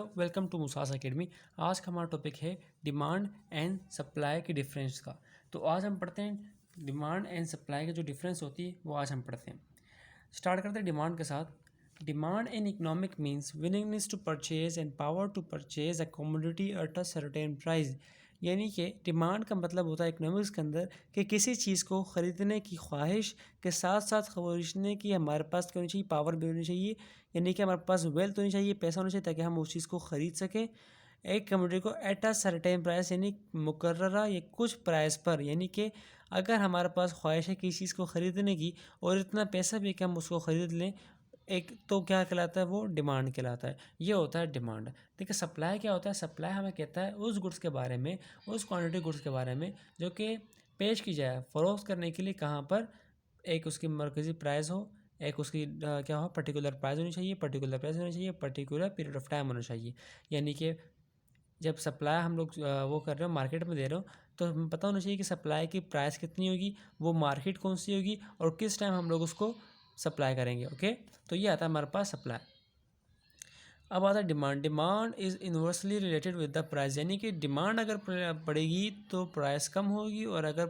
Welcome to मुसास academy. आज का हमारा टॉपिक है डिमांड एंड सप्लाई के डिफरेंस का। तो आज हम पढ़ते हैं डिमांड एंड सप्लाई की जो डिफरेंस होती है वो आज हम पढ़ते हैं। स्टार्ट करते हैं डिमांड के साथ। Demand in economic means willingness to purchase and power to purchase a commodity at a certain price. यानी कि डिमांड का मतलब होता है इकोनॉमिक्स के अंदर कि किसी चीज़ को ख़रीदने की ख्वाहिश के साथ साथ खरीदने की हमारे पास क्या होनी चाहिए, पावर भी होनी चाहिए। यानी कि हमारे पास वेल्थ होनी चाहिए, पैसा होना चाहिए ताकि हम उस चीज़ को ख़रीद सकें एक कमोडिटी को एट अ सर्टेन प्राइस, यानी मुकर्ररा या कुछ प्राइस पर। यानी कि अगर हमारे पास ख्वाहिश है किसी चीज़ को ख़रीदने की और इतना पैसा भी कि हम उसको ख़रीद लें, एक तो क्या कहलाता है, वो डिमांड कहलाता है। ये होता है डिमांड। देखिए सप्लाई क्या होता है, सप्लाई हमें कहता है उस गुड्स के बारे में, उस क्वांटिटी गुड्स के बारे में जो कि पेश की जाए फ़रोख्त करने के लिए, कहाँ पर एक उसकी मरकज़ी प्राइस हो, एक उसकी क्या हो, पर्टिकुलर प्राइस होनी चाहिए, पर्टिकुलर प्राइस होनी चाहिए, पर्टिकुलर पीरियड ऑफ टाइम होना चाहिए। यानी कि जब सप्लाई हम लोग वो कर रहे हो, मार्केट में दे रहे हो, तो हमें पता होना चाहिए कि सप्लाई की प्राइस कितनी होगी, वो मार्केट कौन सी होगी और किस टाइम हम लोग उसको सप्लाई करेंगे। ओके, तो ये आता है हमारे पास सप्लाई। अब आता है demand. Demand is inversely related with the price. यानी कि डिमांड अगर बढ़ेगी तो प्राइस कम होगी, और अगर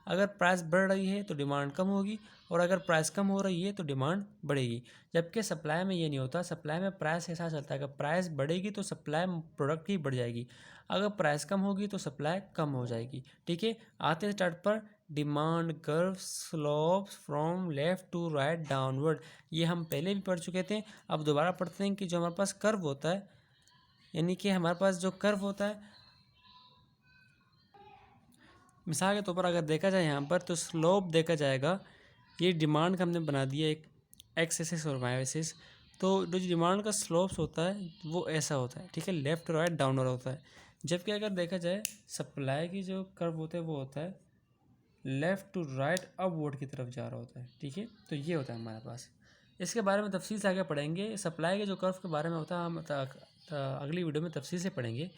अगर प्राइस बढ़ रही है तो डिमांड कम होगी, और अगर प्राइस कम हो रही है तो डिमांड बढ़ेगी। जबकि सप्लाई में ये नहीं होता। सप्लाई में प्राइस ऐसा चलता है कि प्राइस बढ़ेगी तो सप्लाई प्रोडक्ट की बढ़ जाएगी, अगर प्राइस कम होगी तो सप्लाई कम हो जाएगी। ठीक है, आते हैं स्टार्ट पर। Demand curve slopes from left to right downward. ये हम पहले भी पढ़ चुके थे, अब दोबारा पढ़ते हैं कि जो हमारे पास कर्व होता है, यानी कि हमारे पास जो कर्व होता है, मिसाल के तौर पर अगर देखा जाए यहाँ पर, तो स्लोप देखा जाएगा। ये डिमांड का हमने बना दिया एक एक्स एक्सिस और वाई एक्सिस। तो जो डिमांड का स्लोप्स होता है वो ऐसा होता है, ठीक है, लेफ़्ट टू राइट डाउनवर्ड होता है। जबकि अगर देखा जाए सप्लाई की जो कर्व होता है वो होता है लेफ़्ट टू राइट अपवर्ड की तरफ जा रहा होता है। ठीक है, तो ये होता है हमारे पास। इसके बारे में तफसील से आगे पढ़ेंगे। सप्लाई के जो कर्व के बारे में होता है हम अगली वीडियो में तफसील से पढ़ेंगे।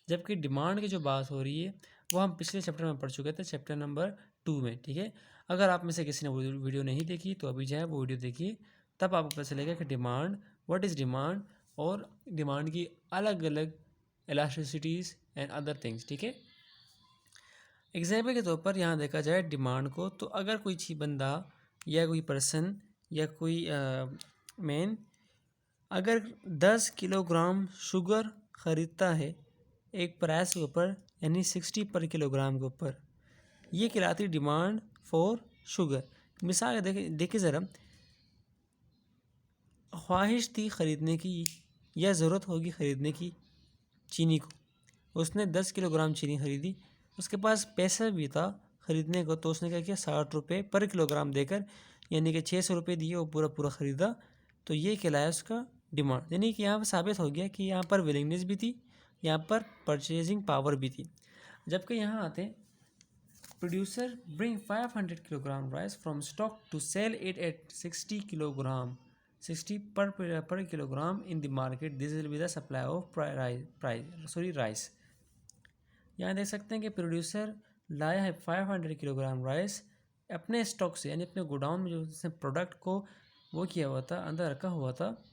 जबकि डिमांड की जो बात हो रही है वो हम पिछले चैप्टर में पढ़ चुके थे, चैप्टर नंबर 2 में। ठीक है, अगर आप में से किसी ने वो वीडियो नहीं देखी तो अभी जाए वो वीडियो देखिए, तब आपको पता चलेगा कि डिमांड, व्हाट इज़ डिमांड, और डिमांड की अलग अलग इलास्टिसिटीज़ एंड अदर थिंग्स। ठीक है, एग्जाम्पल के तौर पर यहाँ देखा जाए डिमांड को, तो अगर कोई चीज़ बंदा या कोई पर्सन या कोई मैन अगर 10 किलोग्राम शुगर ख़रीदता है एक प्राइस के ऊपर, यानी 60 पर किलोग्राम के ऊपर, ये कहलाती डिमांड फॉर शुगर। मिसाल देखिए ज़रा, ख्वाहिश थी ख़रीदने की या ज़रूरत होगी ख़रीदने की चीनी को, उसने 10 किलोग्राम चीनी ख़रीदी, उसके पास पैसा भी था ख़रीदने को, तो उसने क्या किया, 60 रुपये पर किलोग्राम देकर, यानी कि 600 रुपये दिए, वो पूरा पूरा ख़रीदा। तो ये कहलाया उसका डिमांड। यानी कि यहाँ पर साबित हो गया कि यहाँ पर विलिंगनेस भी थी, यहाँ पर परचेजिंग पावर भी थी। जबकि यहाँ आते हैं, producer bring 500 kilogram rice from stock to sell it at 60 kilogram 60 per kilogram in the market, this will be the supply of rice. यहाँ देख सकते हैं कि प्रोड्यूसर लाया है 500 किलोग्राम राइस अपने स्टॉक से, यानी अपने गोडाउन में जो उसने प्रोडक्ट को वो किया हुआ था, अंदर रखा हुआ था,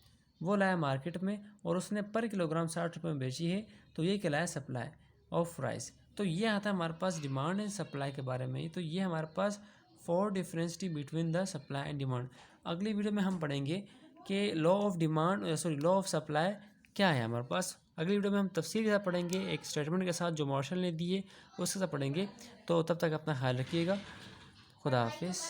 वो लाया मार्केट में, और उसने पर किलोग्राम 60 रुपये में बेची है। तो ये कहलाया सप्लाई ऑफ राइस। तो ये आता है हमारे पास डिमांड एंड सप्लाई के बारे में ही। तो ये हमारे पास 4 difference between the supply and demand. अगली वीडियो में हम पढ़ेंगे कि law of demand law of supply क्या है हमारे पास। अगली वीडियो में हम तफसील के साथ पढ़ेंगे, एक स्टेटमेंट के साथ जो मार्शल ने दिए उसके साथ पढ़ेंगे। तो तब तक अपना ख्याल रखिएगा। खुदा हाफिज़।